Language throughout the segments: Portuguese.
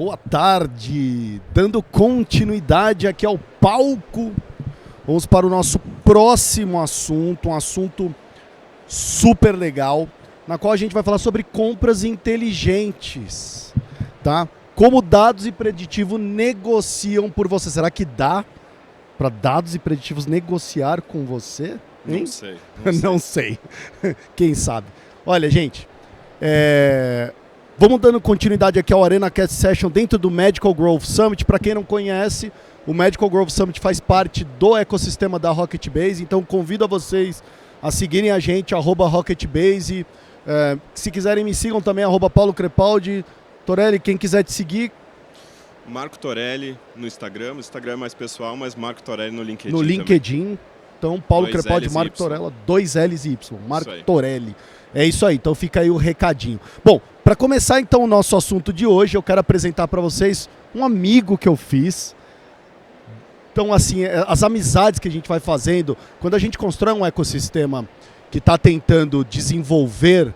Boa tarde, dando continuidade aqui ao palco, vamos para o nosso próximo assunto, um assunto super legal, na qual a gente vai falar sobre compras inteligentes, tá? Como dados e preditivo negociam por você. Será que dá para dados e preditivos negociar com você? Hein? Não sei. Não sei. Quem sabe? Olha, gente, vamos dando continuidade aqui ao Arena Cast Session dentro do Medical Growth Summit. Para quem não conhece, o Medical Growth Summit faz parte do ecossistema da Rocketbase, então convido a vocês a seguirem a gente, @Rocketbase. Se quiserem me sigam também, @Paulo Crepaldi. Torelli, quem quiser te seguir. Marco Torelli no Instagram. O Instagram é mais pessoal, mas Marco Torelli no LinkedIn. No LinkedIn. Também. Então, Paulo Dois Crepaldi, L's Marco e Torella, 2 L's e Y. Marco aí. Torelli. É isso aí, então fica aí o recadinho. Bom, para começar então o nosso assunto de hoje, eu quero apresentar para vocês um amigo que eu fiz. Então, assim, as amizades que a gente vai fazendo, quando a gente constrói um ecossistema que está tentando desenvolver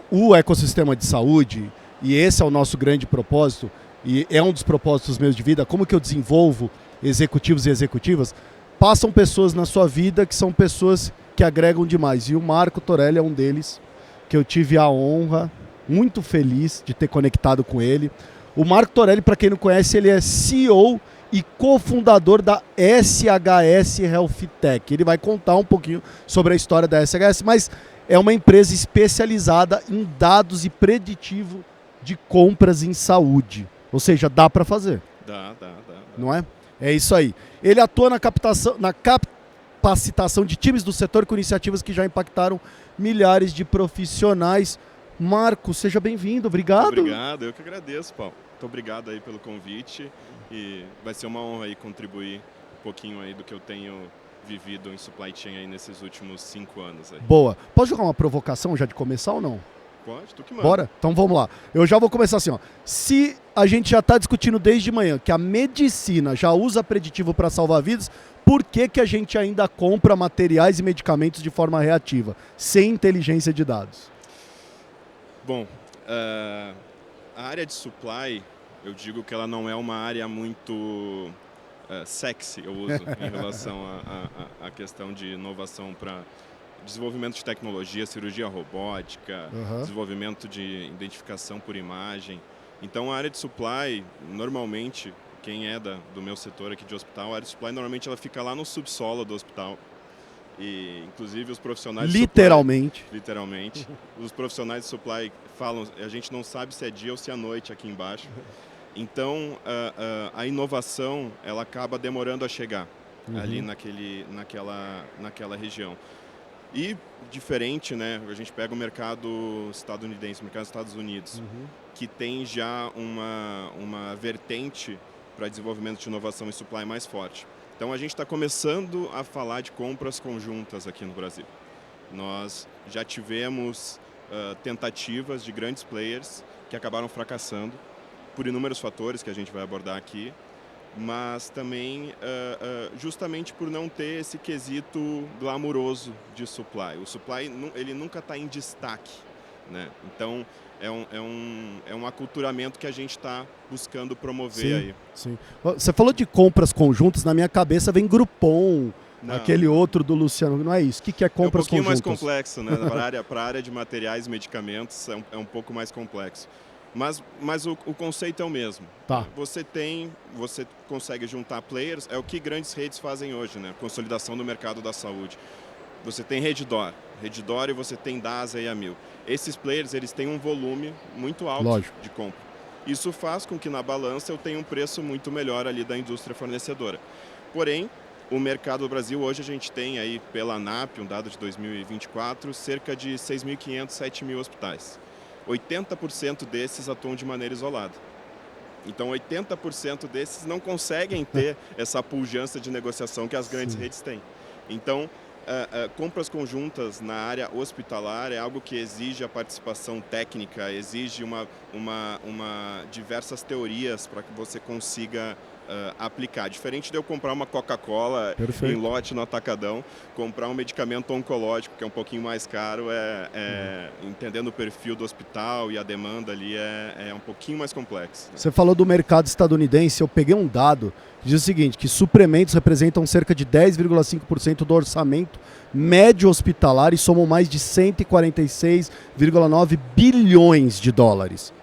o ecossistema de saúde, e esse é o nosso grande propósito, e é um dos propósitos meus de vida, como que eu desenvolvo executivos e executivas, passam pessoas na sua vida que são pessoas que agregam demais. E o Marco Torelli é um deles, que eu tive a honra, muito feliz de ter conectado com ele. O Marco Torelli, para quem não conhece, ele é CEO e cofundador da SHS Health Tech. Ele vai contar um pouquinho sobre a história da SHS, mas é uma empresa especializada em dados e preditivo de compras em saúde. Ou seja, dá para fazer. Dá. Não é? É isso aí. Ele atua na capacitação de times do setor com iniciativas que já impactaram milhares de profissionais. Marco, seja bem-vindo. Obrigado. Obrigado, eu que agradeço, Paulo. Muito obrigado aí pelo convite e vai ser uma honra aí contribuir um pouquinho aí do que eu tenho vivido em supply chain aí nesses últimos 5 anos. Aí. Boa. Posso jogar uma provocação já de começar ou não? Pode, tu que manda. Bora? Então vamos lá. Eu já vou começar assim, ó. Se a gente já está discutindo desde manhã que a medicina já usa preditivo para salvar vidas, por que a gente ainda compra materiais e medicamentos de forma reativa, sem inteligência de dados? Bom, a área de supply, eu digo que ela não é uma área muito sexy, eu uso, em relação à questão de inovação para desenvolvimento de tecnologia, cirurgia robótica, desenvolvimento de identificação por imagem. Então, a área de supply, normalmente, quem é do meu setor aqui de hospital, a área de supply, normalmente, ela fica lá no subsolo do hospital. E, inclusive, os profissionais literalmente. Literalmente. Os profissionais de supply falam, a gente não sabe se é dia ou se é noite aqui embaixo. Então, a inovação, ela acaba demorando a chegar ali naquela região. E diferente, né? A gente pega o mercado estadunidense, o mercado dos Estados Unidos, que tem já uma vertente para desenvolvimento de inovação e supply mais forte. Então a gente está começando a falar de compras conjuntas aqui no Brasil. Nós já tivemos tentativas de grandes players que acabaram fracassando por inúmeros fatores que a gente vai abordar aqui, mas também justamente por não ter esse quesito glamuroso de supply. O supply ele nunca está em destaque, né? Então é um aculturamento que a gente está buscando promover aí. Sim. Você falou de compras conjuntas, na minha cabeça vem Groupon, aquele outro do Luciano, não é isso? O que é compras conjuntas? É um pouquinho mais complexo, né? Para a área de materiais e medicamentos é um pouco mais complexo. Mas o conceito é o mesmo. Tá. Você consegue juntar players, é o que grandes redes fazem hoje, né? Consolidação do mercado da saúde. Você tem Redditor e você tem DASA e Amil. Esses players, eles têm um volume muito alto de compra. Isso faz com que na balança eu tenha um preço muito melhor ali da indústria fornecedora. Porém, o mercado do Brasil, hoje a gente tem aí pela ANAP, um dado de 2024, cerca de 6.500, 7.000 hospitais. 80% desses atuam de maneira isolada. Então, 80% desses não conseguem ter essa pujança de negociação que as grandes redes têm. Então, compras conjuntas na área hospitalar é algo que exige a participação técnica, exige diversas teorias para que você consiga aplicar. Diferente de eu comprar uma Coca-Cola Perfeito. em lote no atacadão, comprar um medicamento oncológico, que é um pouquinho mais caro, entendendo o perfil do hospital e a demanda ali, é um pouquinho mais complexo. Né? Você falou do mercado estadunidense, eu peguei um dado que diz o seguinte, que suplementos representam cerca de 10,5% do orçamento médio hospitalar e somam mais de 146,9 bilhões de dólares.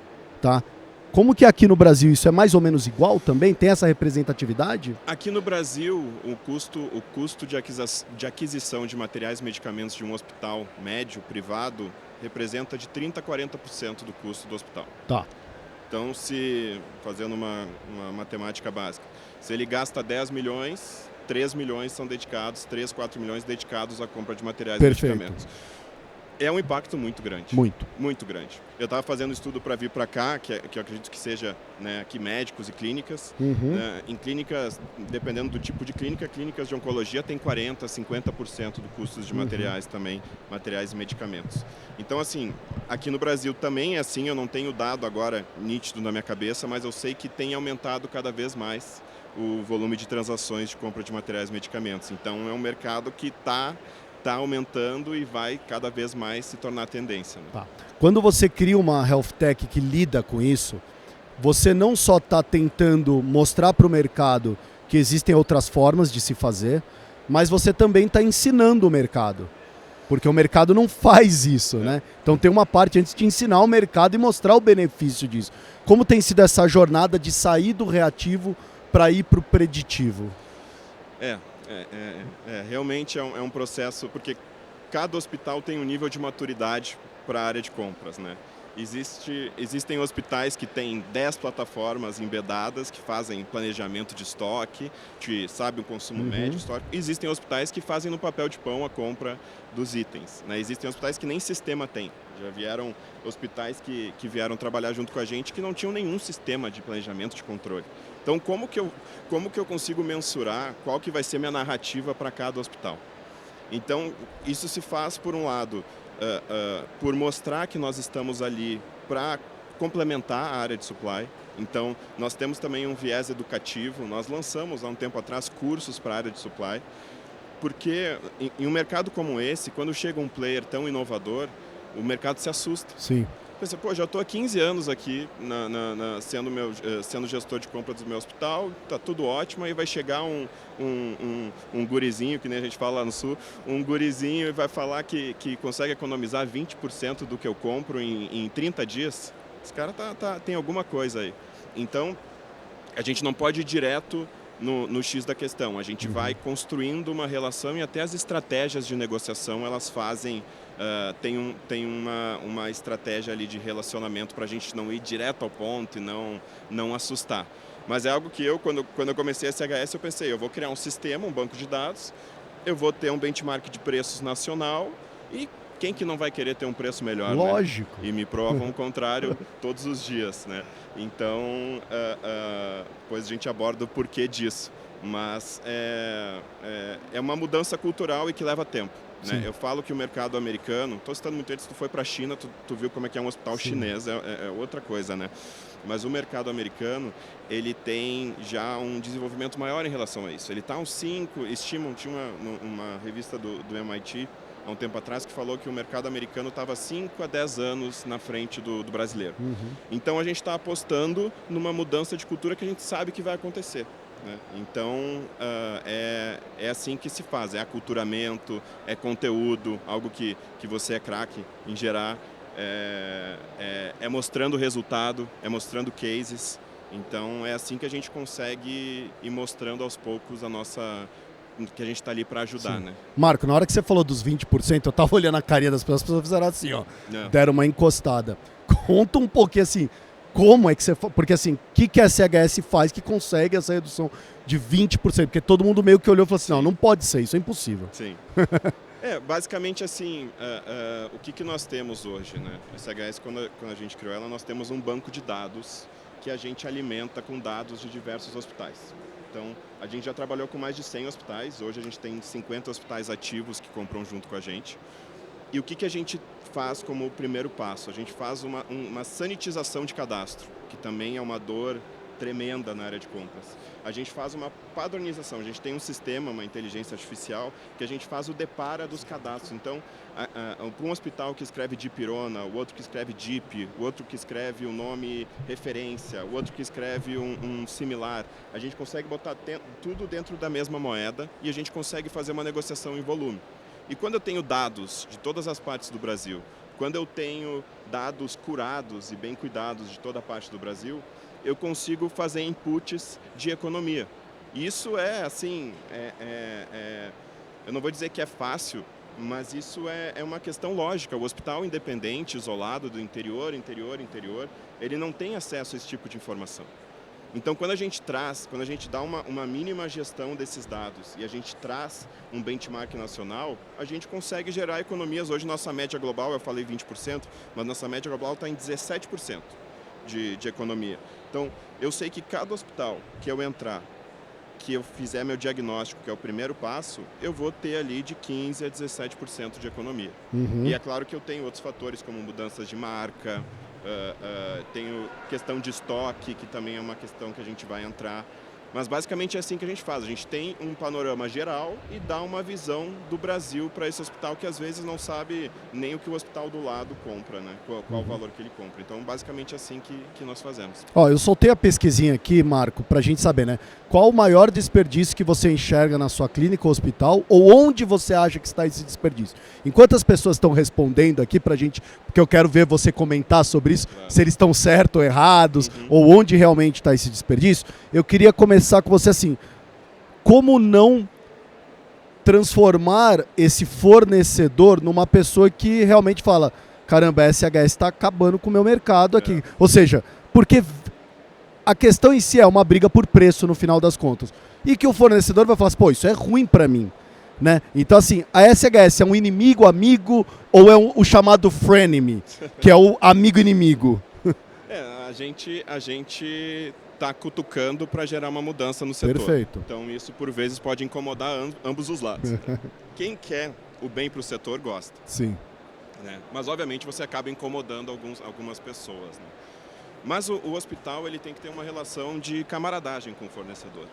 Tá? Como que aqui no Brasil isso é mais ou menos igual também? Tem essa representatividade? Aqui no Brasil, o custo de aquisição de materiais e medicamentos de um hospital médio, privado, representa de 30% a 40% do custo do hospital. Tá. Então, fazendo uma matemática básica, se ele gasta 10 milhões, 3 milhões são dedicados, 3, 4 milhões dedicados à compra de materiais Perfeito. e medicamentos. É um impacto muito grande. Muito. Muito grande. Eu estava fazendo um estudo para vir para cá, que eu acredito que seja, né, aqui médicos e clínicas. Né, em clínicas, dependendo do tipo de clínica, clínicas de oncologia tem 40%, 50% do custo de materiais também, materiais e medicamentos. Então, assim, aqui no Brasil também é assim, eu não tenho dado agora nítido na minha cabeça, mas eu sei que tem aumentado cada vez mais o volume de transações de compra de materiais e medicamentos. Então, é um mercado que está aumentando e vai cada vez mais se tornar tendência. Né? Tá. Quando você cria uma health tech que lida com isso, você não só está tentando mostrar para o mercado que existem outras formas de se fazer, mas você também está ensinando o mercado. Porque o mercado não faz isso, né? Então tem uma parte antes de ensinar o mercado e mostrar o benefício disso. Como tem sido essa jornada de sair do reativo para ir para o preditivo? Realmente é um processo, porque cada hospital tem um nível de maturidade para a área de compras, né? Existem hospitais que têm 10 plataformas embedadas, que fazem planejamento de estoque, sabe o consumo médio histórico. Existem hospitais que fazem no papel de pão a compra dos itens. Né? Existem hospitais que nem sistema tem. Já vieram hospitais que vieram trabalhar junto com a gente que não tinham nenhum sistema de planejamento de controle. Então, como que eu consigo mensurar qual que vai ser minha narrativa para cada hospital? Então, isso se faz, por um lado, por mostrar que nós estamos ali para complementar a área de supply. Então, nós temos também um viés educativo. Nós lançamos, há um tempo atrás, cursos para a área de supply, porque em um mercado como esse, quando chega um player tão inovador, o mercado se assusta. Sim. Pensei, já estou há 15 anos aqui sendo gestor de compra do meu hospital, está tudo ótimo, aí vai chegar um gurizinho, que nem a gente fala lá no Sul, um gurizinho e vai falar que consegue economizar 20% do que eu compro em 30 dias. Esse cara tem alguma coisa aí. Então, a gente não pode ir direto no X da questão. A gente vai construindo uma relação e até as estratégias de negociação, elas fazem... tem uma estratégia ali de relacionamento para a gente não ir direto ao ponto e não assustar. Mas é algo que quando eu comecei a SHS, eu pensei, eu vou criar um sistema, um banco de dados, eu vou ter um benchmark de preços nacional e quem que não vai querer ter um preço melhor? Lógico. Né? E me provam o contrário todos os dias. Né? Então, depois a gente aborda o porquê disso. Mas é uma mudança cultural e que leva tempo. Né? Eu falo que o mercado americano, estou citando muito antes, tu foi para a China, tu viu como é que é um hospital chinês, é outra coisa, né? Mas o mercado americano, ele tem já um desenvolvimento maior em relação a isso. Ele está uns 5, estimam, tinha uma revista do MIT, há um tempo atrás, que falou que o mercado americano estava 5 a 10 anos na frente do brasileiro. Então a gente está apostando numa mudança de cultura que a gente sabe que vai acontecer. Né? Então, é assim que se faz, é aculturamento, é conteúdo, algo que você é craque em gerar, é mostrando resultado, é mostrando cases. Então, é assim que a gente consegue ir mostrando aos poucos que a gente está ali para ajudar. Né? Marco, na hora que você falou dos 20%, eu estava olhando a carinha das pessoas, as pessoas fizeram assim, ó, deram uma encostada. Conta um pouquinho assim, como é que você... Porque assim, o que a SHS faz que consegue essa redução de 20%? Porque todo mundo meio que olhou e falou assim, não pode ser, isso é impossível. Sim. Basicamente assim, o que nós temos hoje, né? A SHS, quando a gente criou ela, nós temos um banco de dados que a gente alimenta com dados de diversos hospitais. Então, a gente já trabalhou com mais de 100 hospitais, hoje a gente tem 50 hospitais ativos que compram junto com a gente. E o que a gente faz como primeiro passo? A gente faz uma sanitização de cadastro, que também é uma dor tremenda na área de compras. a gente faz uma padronização, a gente tem um sistema, uma inteligência artificial, que a gente faz o depara dos cadastros. Então, para um hospital que escreve dipirona, o outro que escreve dip, o outro que escreve o nome referência, o outro que escreve um similar, a gente consegue botar tudo dentro da mesma moeda e a gente consegue fazer uma negociação em volume. E quando eu tenho dados de todas as partes do Brasil, quando eu tenho dados curados e bem cuidados de toda a parte do Brasil, eu consigo fazer inputs de economia. Isso é, assim, eu não vou dizer que é fácil, mas isso é uma questão lógica. O hospital independente, isolado do interior, ele não tem acesso a esse tipo de informação. Então, quando a gente dá uma mínima gestão desses dados e a gente traz um benchmark nacional, a gente consegue gerar economias. Hoje, nossa média global, eu falei 20%, mas nossa média global está em 17% de economia. Então, eu sei que cada hospital que eu entrar, que eu fizer meu diagnóstico, que é o primeiro passo, eu vou ter ali de 15% a 17% de economia. E é claro que eu tenho outros fatores, como mudanças de marca, tenho questão de estoque, que também é uma questão que a gente vai entrar. Mas basicamente é assim que a gente faz. A gente tem um panorama geral e dá uma visão do Brasil para esse hospital que às vezes não sabe nem o que o hospital do lado compra, né? Qual o valor que ele compra. Então, basicamente é assim que nós fazemos. Ó, eu soltei a pesquisinha aqui, Marco, para a gente saber, né? Qual o maior desperdício que você enxerga na sua clínica ou hospital, ou onde você acha que está esse desperdício? Enquanto as pessoas estão respondendo aqui para a gente, porque eu quero ver você comentar sobre isso, se eles estão certos ou errados, ou onde realmente está esse desperdício, eu queria começar com você assim, como não transformar esse fornecedor numa pessoa que realmente fala, caramba, a SHS está acabando com o meu mercado aqui. Ou seja, porque a questão em si é uma briga por preço no final das contas. E que o fornecedor vai falar assim, pô, isso é ruim para mim. Né? Então assim, a SHS é um inimigo, amigo, ou é o chamado frenemy, que é o amigo-inimigo? A gente está cutucando para gerar uma mudança no setor. Perfeito. Então isso por vezes pode incomodar ambos os lados. Quem quer o bem para o setor gosta. Sim. Né? Mas obviamente você acaba incomodando algumas pessoas. Né? Mas o hospital ele tem que ter uma relação de camaradagem com o fornecedor.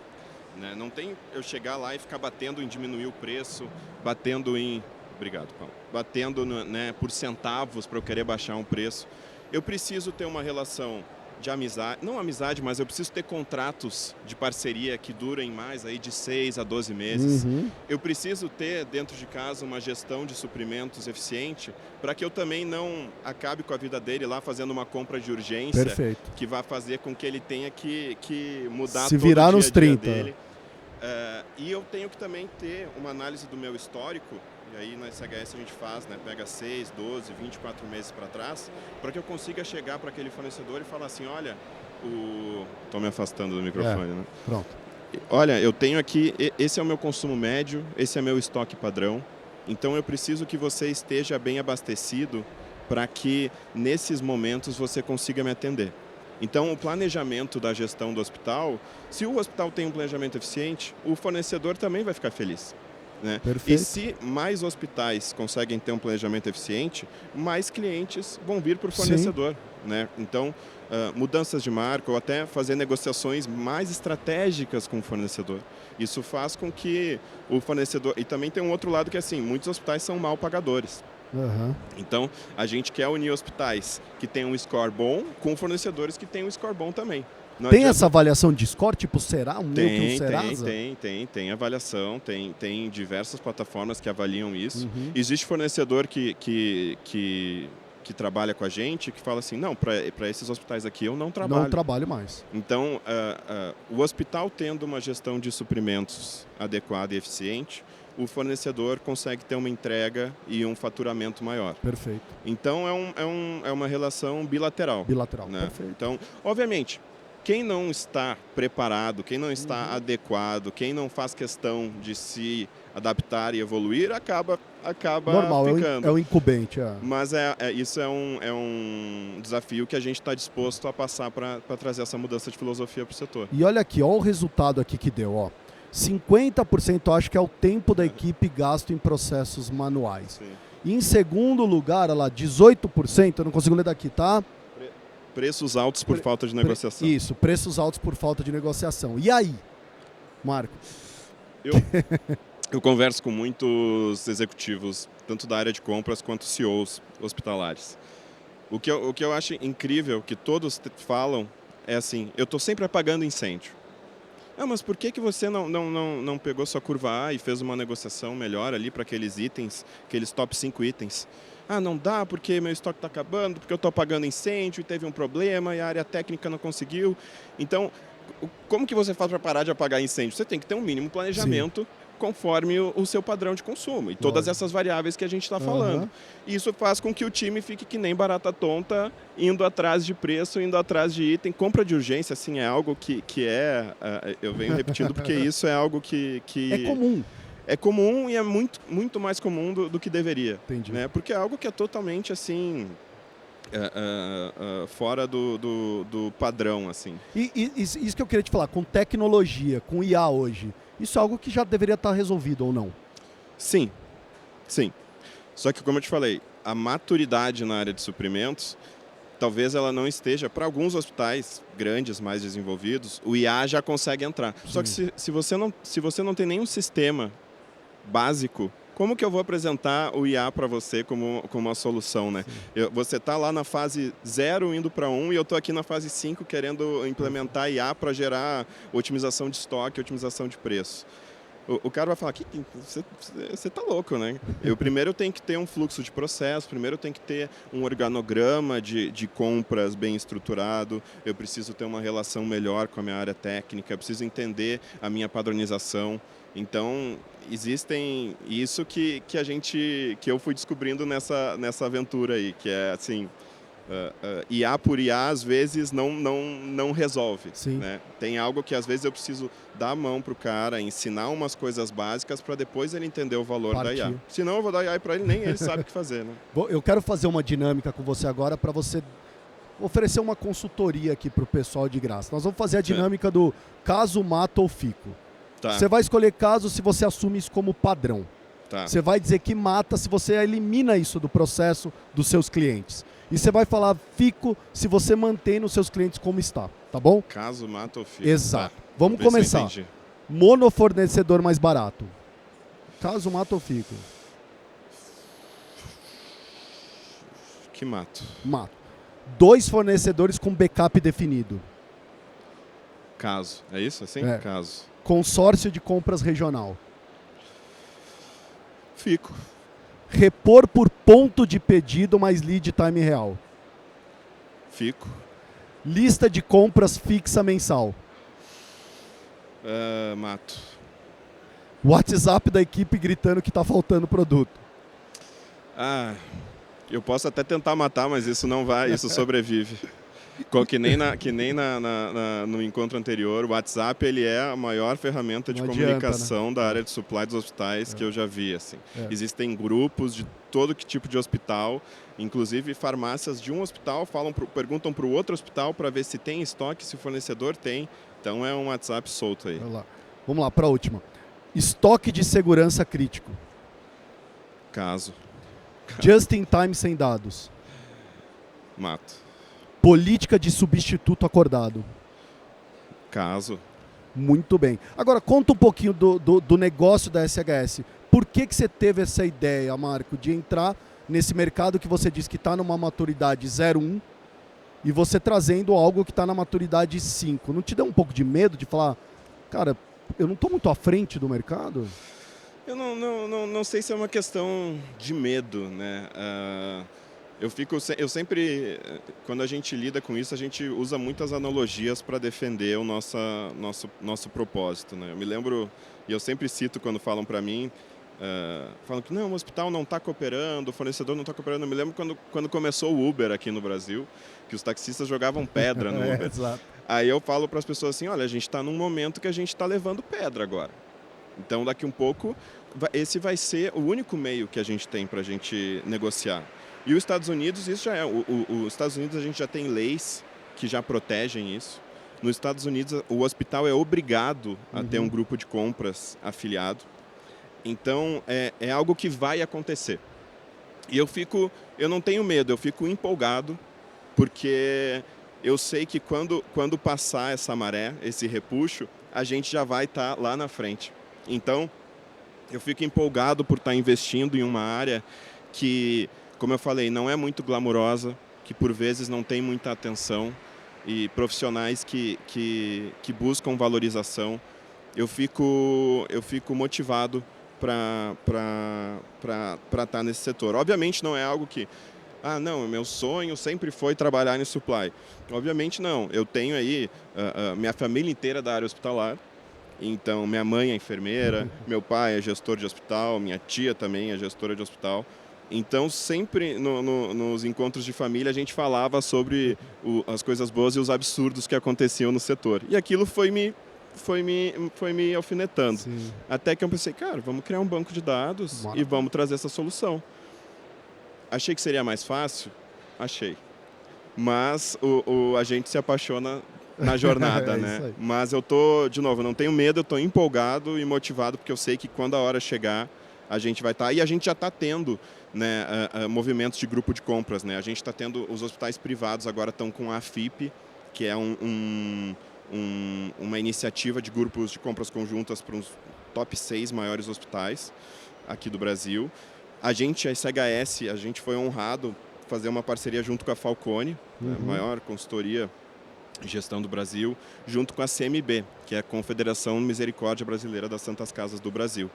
Né? Não tem eu chegar lá e ficar batendo em diminuir o preço, batendo em... Obrigado, Paulo. Batendo né, por centavos para eu querer baixar um preço. Eu preciso ter uma relação de amizade, não amizade, mas eu preciso ter contratos de parceria que durem mais aí de 6 a 12 meses. Eu preciso ter dentro de casa uma gestão de suprimentos eficiente para que eu também não acabe com a vida dele lá fazendo uma compra de urgência. Perfeito. Que vai fazer com que ele tenha que mudar se todo virar o dia nos a dia 30 dele. E eu tenho que também ter uma análise do meu histórico. E aí na SHS a gente faz, né, pega 6, 12, 24 meses para trás, para que eu consiga chegar para aquele fornecedor e falar assim, olha, estou me afastando do microfone, né? Pronto. Olha, eu tenho aqui, esse é o meu consumo médio, esse é meu estoque padrão, então eu preciso que você esteja bem abastecido para que nesses momentos você consiga me atender. Então, o planejamento da gestão do hospital, se o hospital tem um planejamento eficiente, o fornecedor também vai ficar feliz. Né? E se mais hospitais conseguem ter um planejamento eficiente, mais clientes vão vir para o fornecedor. Né? Então, mudanças de marca ou até fazer negociações mais estratégicas com o fornecedor. Isso faz com que o fornecedor... E também tem um outro lado que é assim, muitos hospitais são mal pagadores. Então, a gente quer unir hospitais que têm um score bom com fornecedores que têm um score bom também. Tem essa avaliação de score, tipo, será? Serasa? Tem avaliação, tem diversas plataformas que avaliam isso. Existe fornecedor que trabalha com a gente, que fala assim, não, para esses hospitais aqui eu não trabalho. Não trabalho mais. Então, o hospital tendo uma gestão de suprimentos adequada e eficiente, o fornecedor consegue ter uma entrega e um faturamento maior. Perfeito. Então, é uma relação bilateral. Né? Perfeito. Então, obviamente, quem não está preparado, quem não está adequado, quem não faz questão de se adaptar e evoluir, acaba normal, ficando. É um incumbente. Mas isso é um desafio que a gente está disposto a passar para trazer essa mudança de filosofia para o setor. E olha aqui, olha o resultado aqui que deu. Ó. 50% acho que é o tempo da equipe gasto em processos manuais. Sim. E em segundo lugar, olha lá, 18%, eu não consigo ler daqui, tá? Preços altos por falta de negociação. Isso, preços altos por falta de negociação. E aí? Marco. Eu converso com muitos executivos, tanto da área de compras quanto CEOs hospitalares. O que eu acho incrível, que todos falam, é assim, eu estou sempre apagando incêndio. Ah, mas por que você não pegou sua curva A e fez uma negociação melhor ali para aqueles itens, aqueles top 5 itens? Ah, não dá porque meu estoque está acabando, porque eu estou apagando incêndio e teve um problema e a área técnica não conseguiu. Então, como que você faz para parar de apagar incêndio? Você tem que ter um mínimo planejamento. Sim. Conforme o seu padrão de consumo e todas essas variáveis que a gente está falando. Isso faz com que o time fique que nem barata tonta, indo atrás de preço, indo atrás de item. Compra de urgência, assim, é algo que eu venho repetindo porque isso é algo que... É comum. É comum e é muito mais comum do que deveria. Entendi. Né? Porque é algo que é totalmente, assim... fora do padrão, assim. E isso que eu queria te falar, com tecnologia, com IA hoje, isso é algo que já deveria estar resolvido ou não? Sim. Só que, como eu te falei, a maturidade na área de suprimentos, talvez ela não esteja, para alguns hospitais grandes, mais desenvolvidos, o IA já consegue entrar. Sim. Só que se você não tem nenhum sistema básico, como que eu vou apresentar o IA para você como uma solução, né? Você está lá na fase 0 indo para 1 e eu estou aqui na fase 5 querendo implementar IA para gerar otimização de estoque, otimização de preço. O cara vai falar, você está louco, né? Primeiro eu tenho que ter um fluxo de processo, primeiro eu tenho que ter um organograma de compras bem estruturado, eu preciso ter uma relação melhor com a minha área técnica, eu preciso entender a minha padronização. Então, existem isso que eu fui descobrindo nessa aventura aí, que é assim, IA por IA às vezes não resolve. Né? Tem algo que às vezes eu preciso dar a mão para o cara, ensinar umas coisas básicas para depois ele entender o valor da IA. Senão eu vou dar IA para ele, nem ele sabe o que fazer. Né? Eu quero fazer uma dinâmica com você agora para você oferecer uma consultoria aqui para o pessoal de graça. Nós vamos fazer a dinâmica do caso, mata ou fico. Tá. Você vai escolher caso se você assume isso como padrão. Tá. Você vai dizer que mata se você elimina isso do processo dos seus clientes. E você vai falar fico se você mantém nos seus clientes como está, tá bom? Caso, mata ou fico. Exato. Tá. Vamos começar. Monofornecedor mais barato. Caso, mata ou fico? Que mato. Mato. 2 fornecedores com backup definido. Caso. É isso assim? É. Caso. Consórcio de compras regional. Fico. Repor por ponto de pedido mais lead time real. Fico. Lista de compras fixa mensal. Mato. WhatsApp da equipe gritando que está faltando produto. Eu posso até tentar matar, mas isso não vai, isso sobrevive. Que nem no encontro anterior, o WhatsApp ele é a maior ferramenta de comunicação da área de supply dos hospitais que eu já vi. Assim. Existem grupos de todo tipo de hospital, inclusive farmácias de um hospital perguntam para o outro hospital para ver se tem estoque, se o fornecedor tem. Então é um WhatsApp solto aí. Vamos lá, para a última. Estoque de segurança crítico. Caso. Just in time sem dados. Mato. Política de substituto acordado. Caso. Muito bem. Agora, conta um pouquinho do negócio da SHS. Por que você teve essa ideia, Marco, de entrar nesse mercado que você diz que está numa maturidade 0,1 e você trazendo algo que está na maturidade 5? Não te deu um pouco de medo de falar, cara, eu não estou muito à frente do mercado? Eu não sei se é uma questão de medo, né? Eu sempre, quando a gente lida com isso, a gente usa muitas analogias para defender o nosso propósito. Né? Eu me lembro, e eu sempre cito quando falam para mim, falam que não, o hospital não está cooperando, o fornecedor não está cooperando. Eu me lembro quando começou o Uber aqui no Brasil, que os taxistas jogavam pedra no Uber. Exato. Aí eu falo para as pessoas assim, olha, a gente está num momento que a gente está levando pedra agora. Então, daqui um pouco, esse vai ser o único meio que a gente tem para a gente negociar. E os Estados Unidos, isso já é. Os Estados Unidos, a gente já tem leis que já protegem isso. Nos Estados Unidos, o hospital é obrigado a ter um grupo de compras afiliado. Então, é algo que vai acontecer. E eu não tenho medo, eu fico empolgado, porque eu sei que quando passar essa maré, esse repuxo, a gente já vai estar lá na frente. Então, eu fico empolgado por estar investindo em uma área que, como eu falei, não é muito glamurosa, que por vezes não tem muita atenção, e profissionais que buscam valorização. Eu fico motivado para estar nesse setor. Obviamente não é algo que, não, meu sonho sempre foi trabalhar em supply. Obviamente não. Eu tenho aí minha família inteira da área hospitalar. Então, minha mãe é enfermeira, meu pai é gestor de hospital, minha tia também é gestora de hospital. Então, sempre nos encontros de família, a gente falava sobre as coisas boas e os absurdos que aconteciam no setor. E aquilo foi me alfinetando. Sim. Até que eu pensei, cara, vamos criar um banco de dados e vamos trazer essa solução. Achei que seria mais fácil? Achei. Mas a gente se apaixona na jornada, né? Mas eu de novo, não tenho medo, eu estou empolgado e motivado, porque eu sei que quando a hora chegar, a gente vai estar. E a gente já está tendo, né, movimentos de grupo de compras, né? A gente está tendo, os hospitais privados agora estão com a AFIP, que é uma iniciativa de grupos de compras conjuntas para os top 6 maiores hospitais aqui do Brasil. A SHS, a gente foi honrado fazer uma parceria junto com a Falcone, a maior consultoria de gestão do Brasil, junto com a CMB, que é a Confederação Misericórdia Brasileira das Santas Casas do Brasil.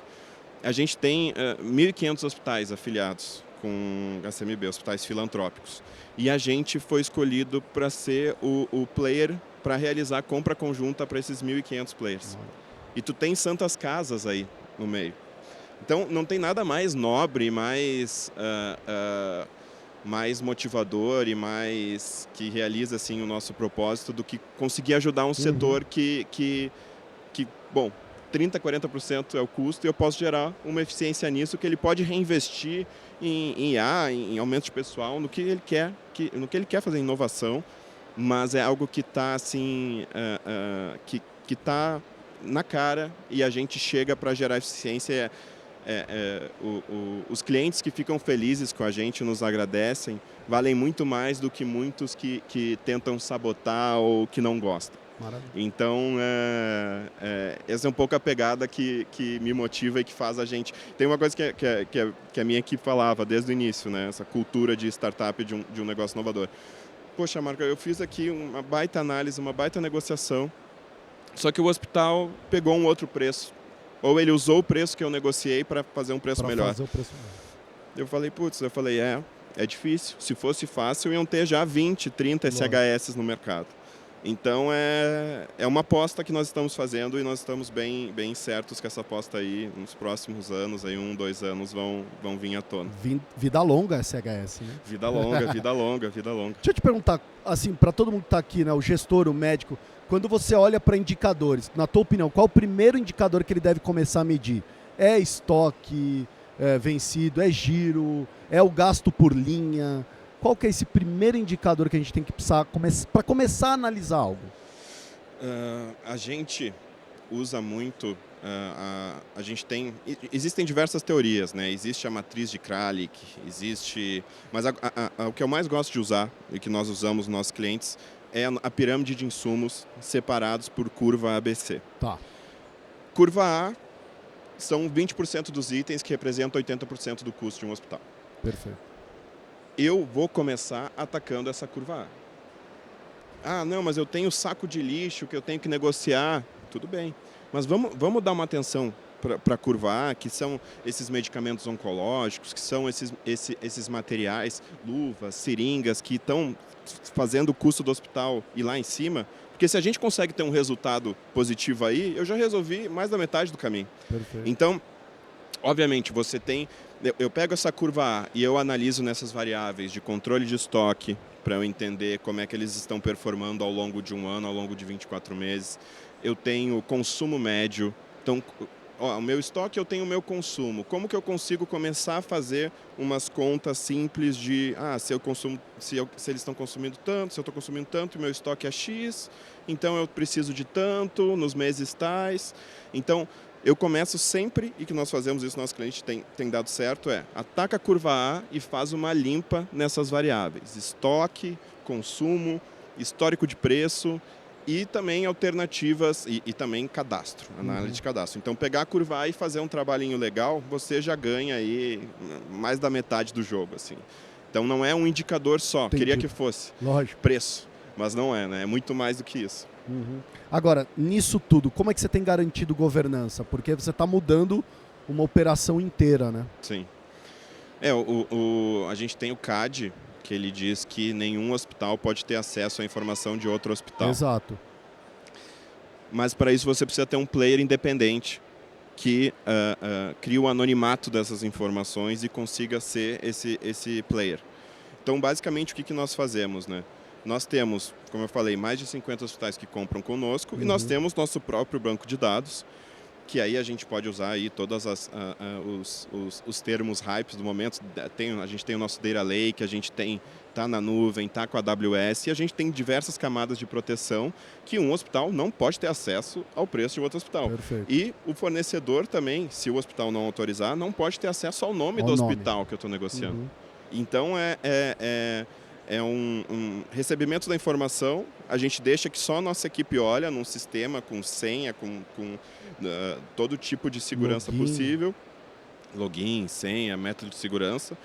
A gente tem 1.500 hospitais afiliados com a CMB, hospitais filantrópicos. E a gente foi escolhido para ser o player para realizar a compra conjunta para esses 1.500 players. E tu tem Santas Casas aí no meio. Então, não tem nada mais nobre, mais motivador e mais que realiza assim o nosso propósito do que conseguir ajudar um setor que bom, 30%, 40% é o custo, e eu posso gerar uma eficiência nisso que ele pode reinvestir em IA, em aumento de pessoal, no que ele quer fazer inovação, mas é algo que está assim, que está na cara, e a gente chega para gerar eficiência. Os clientes que ficam felizes com a gente, nos agradecem, valem muito mais do que muitos que tentam sabotar ou que não gostam. Maravilha. Então, essa é um pouco a pegada que me motiva e que faz a gente... Tem uma coisa que a minha equipe falava desde o início, né? Essa cultura de startup, de um negócio inovador. Poxa, Marco, eu fiz aqui uma baita análise, uma baita negociação, só que o hospital pegou um outro preço. Ou ele usou o preço que eu negociei para fazer um preço melhor. Eu falei, é difícil. Se fosse fácil, iam ter já 20, 30 SHS no mercado. Então, é uma aposta que nós estamos fazendo, e nós estamos bem certos que essa aposta aí, nos próximos anos, aí 1, 2 anos, vão vir à tona. Vida longa SHS, né? Vida longa, vida longa, vida longa. Deixa eu te perguntar, assim, para todo mundo que está aqui, né, o gestor, o médico, quando você olha para indicadores, na tua opinião, qual o primeiro indicador que ele deve começar a medir? É estoque vencido, é giro, é o gasto por linha? Qual que é esse primeiro indicador que a gente tem que precisar para começar a analisar algo? A gente usa muito, a gente tem... Existem diversas teorias, né? Existe a matriz de Kralik, existe... Mas o que eu mais gosto de usar, e que nós usamos nos nossos clientes, é a pirâmide de insumos separados por curva ABC. Tá. Curva A são 20% dos itens que representam 80% do custo de um hospital. Perfeito. Eu vou começar atacando essa curva A. Não, mas eu tenho saco de lixo que eu tenho que negociar. Tudo bem. Mas vamos dar uma atenção para a curva A, que são esses medicamentos oncológicos, que são esses materiais, luvas, seringas, que estão fazendo o custo do hospital ir lá em cima. Porque se a gente consegue ter um resultado positivo aí, eu já resolvi mais da metade do caminho. Perfeito. Então, obviamente, você tem... Eu pego essa curva A e eu analiso nessas variáveis de controle de estoque para eu entender como é que eles estão performando ao longo de um ano, ao longo de 24 meses. Eu tenho consumo médio. Então, o meu estoque, eu tenho o meu consumo. Como que eu consigo começar a fazer umas contas simples de se eles estão consumindo tanto, se eu estou consumindo tanto, o meu estoque é X, então eu preciso de tanto nos meses tais. Então, eu começo sempre, e que nós fazemos isso, nosso cliente tem dado certo, ataca a curva A e faz uma limpa nessas variáveis. Estoque, consumo histórico de preço e também alternativas e também cadastro, análise de cadastro. Então, pegar a curva A e fazer um trabalhinho legal, você já ganha aí mais da metade do jogo, assim. Então, não é um indicador só. Entendi. Queria que fosse. Lógico. Preço, mas não é, né? É muito mais do que isso. Agora, nisso tudo, como é que você tem garantido governança? Porque você está mudando uma operação inteira, né? Sim. A gente tem o CAD, que ele diz que nenhum hospital pode ter acesso à informação de outro hospital. Exato. Mas para isso você precisa ter um player independente que crie o anonimato dessas informações e consiga ser esse player. Então, basicamente, o que nós fazemos, né? Nós temos, como eu falei, mais de 50 hospitais que compram conosco e nós temos nosso próprio banco de dados, que aí a gente pode usar aí todos os termos hypes do momento. A gente tem o nosso Data Lake, a gente está na nuvem, está com a AWS, e a gente tem diversas camadas de proteção que um hospital não pode ter acesso ao preço de outro hospital. Perfeito. E o fornecedor também, se o hospital não autorizar, não pode ter acesso ao nome do hospital que eu estou negociando. Então, é um recebimento da informação, a gente deixa que só a nossa equipe olha num sistema com senha, com todo tipo de segurança possível, login, senha, método de segurança,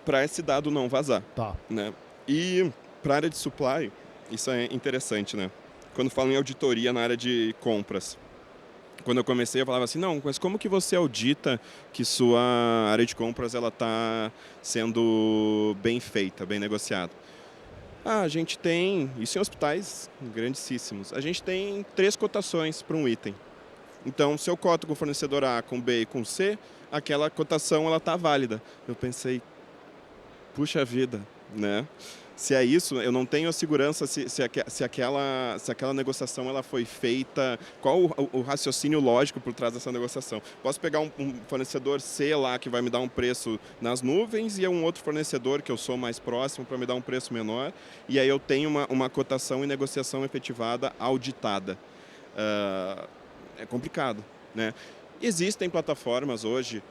para esse dado não vazar. Tá. Né? E para a área de supply, isso é interessante, né? Quando falo em auditoria na área de compras, quando eu comecei, eu falava assim, não, mas como que você audita que sua área de compras está sendo bem feita, bem negociada? A gente tem, isso em hospitais grandíssimos, a gente tem 3 cotações para um item. Então, se eu coto com o fornecedor A, com B e com C, aquela cotação está válida. Eu pensei, puxa vida, né? Se é isso, eu não tenho a segurança se aquela negociação ela foi feita, qual o raciocínio lógico por trás dessa negociação. Posso pegar um fornecedor C lá que vai me dar um preço nas nuvens e um outro fornecedor que eu sou mais próximo para me dar um preço menor, e aí eu tenho uma cotação e negociação efetivada auditada. É complicado, né? Existem plataformas hoje,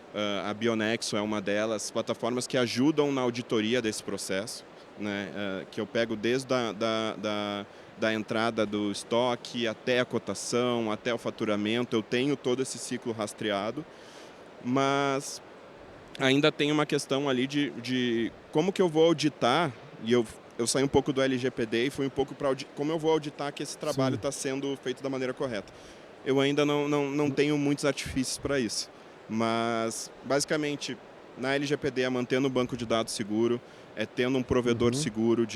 a Bionexo é uma delas, plataformas que ajudam na auditoria desse processo, né, que eu pego desde da entrada do estoque até a cotação, até o faturamento, eu tenho todo esse ciclo rastreado, mas ainda tem uma questão ali de como que eu vou auditar, e eu saí um pouco do LGPD e fui um pouco para como eu vou auditar que esse trabalho está sendo feito da maneira correta. Eu ainda não tenho muitos artifícios para isso, mas basicamente na LGPD é mantendo o banco de dados seguro, é tendo um provedor seguro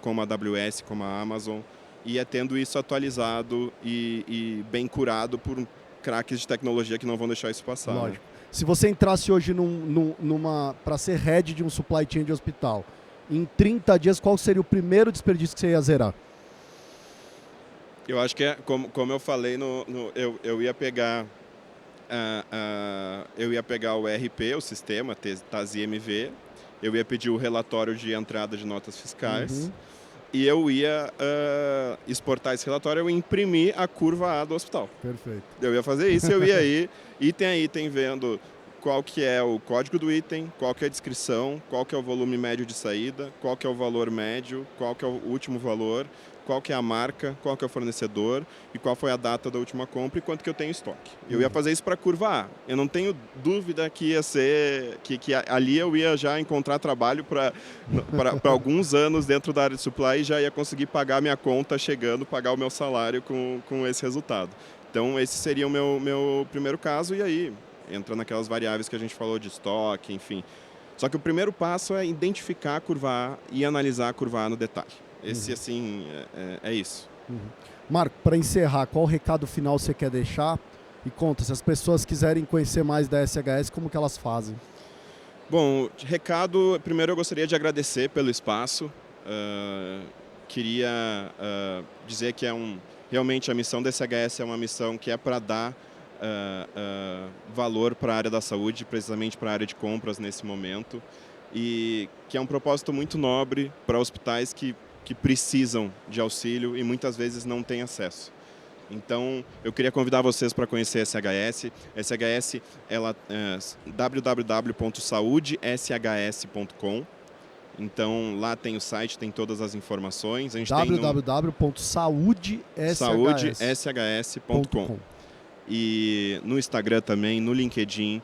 como a AWS, como a Amazon, e é tendo isso atualizado e bem curado por craques de tecnologia que não vão deixar isso passar. Lógico. Né? Se você entrasse hoje para ser head de um supply chain de hospital, em 30 dias, qual seria o primeiro desperdício que você ia zerar? Eu acho que como eu falei, eu ia pegar o ERP, o sistema, TAS IMV, eu ia pedir o relatório de entrada de notas fiscais e eu ia exportar esse relatório, eu ia imprimir a curva A do hospital. Perfeito. Eu ia fazer isso, eu ia ir item a item vendo qual que é o código do item, qual que é a descrição, qual que é o volume médio de saída, qual que é o valor médio, qual que é o último valor, qual que é a marca, qual que é o fornecedor e qual foi a data da última compra e quanto que eu tenho em estoque. Eu ia fazer isso para a curva A. Eu não tenho dúvida que ia ser que ali eu ia já encontrar trabalho para alguns anos dentro da área de supply e já ia conseguir pagar minha conta chegando, pagar o meu salário com esse resultado. Então esse seria o meu primeiro caso e aí entra naquelas variáveis que a gente falou de estoque, enfim. Só que o primeiro passo é identificar a curva A e analisar a curva A no detalhe. Esse, assim, é isso. Marco, para encerrar, qual recado final você quer deixar? E conta, se as pessoas quiserem conhecer mais da SHS, como que elas fazem? Bom, recado, primeiro eu gostaria de agradecer pelo espaço. Queria dizer que realmente a missão da SHS é uma missão que é para dar valor para a área da saúde, precisamente para a área de compras nesse momento, e que é um propósito muito nobre para hospitais que precisam de auxílio e muitas vezes não têm acesso. Então, eu queria convidar vocês para conhecer a SHS. A SHS, ela é www.saudeshs.com. Então, lá tem o site, tem todas as informações. A gente tem www.saudeshs.com. E no Instagram também, no LinkedIn.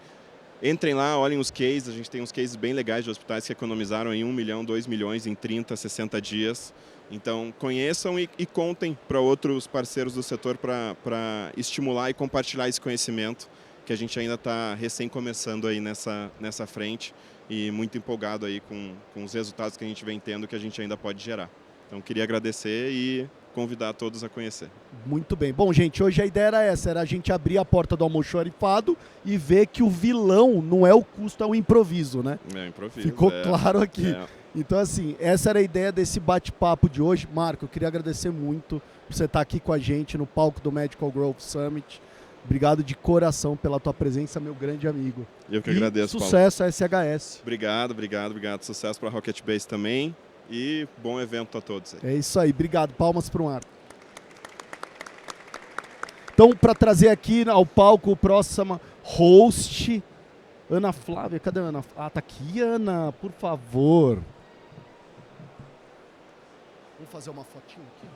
Entrem lá, olhem os cases. A gente tem uns cases bem legais de hospitais que economizaram em 1 milhão, 2 milhões em 30, 60 dias. Então, conheçam e contem para outros parceiros do setor para estimular e compartilhar esse conhecimento, que a gente ainda está recém começando aí nessa frente e muito empolgado aí com os resultados que a gente vem tendo, que a gente ainda pode gerar. Então, queria agradecer e convidar todos a conhecer. Muito bem. Bom, gente, hoje a ideia era essa, era a gente abrir a porta do almoxarifado e ver que o vilão não é o custo, é o improviso, né? É, improviso. Ficou claro aqui. É. Então, assim, essa era a ideia desse bate-papo de hoje. Marco, eu queria agradecer muito por você estar aqui com a gente no palco do Medical Growth Summit. Obrigado de coração pela tua presença, meu grande amigo. Eu que agradeço, Paulo. Sucesso a SHS. Obrigado. Sucesso para a Rocket Base também. E bom evento a todos. É isso aí. Obrigado. Palmas para o Marco. Então, para trazer aqui ao palco o próximo host, Ana Flávia. Cadê a Ana? Ah, tá aqui, Ana. Por favor. Vamos fazer uma fotinha aqui.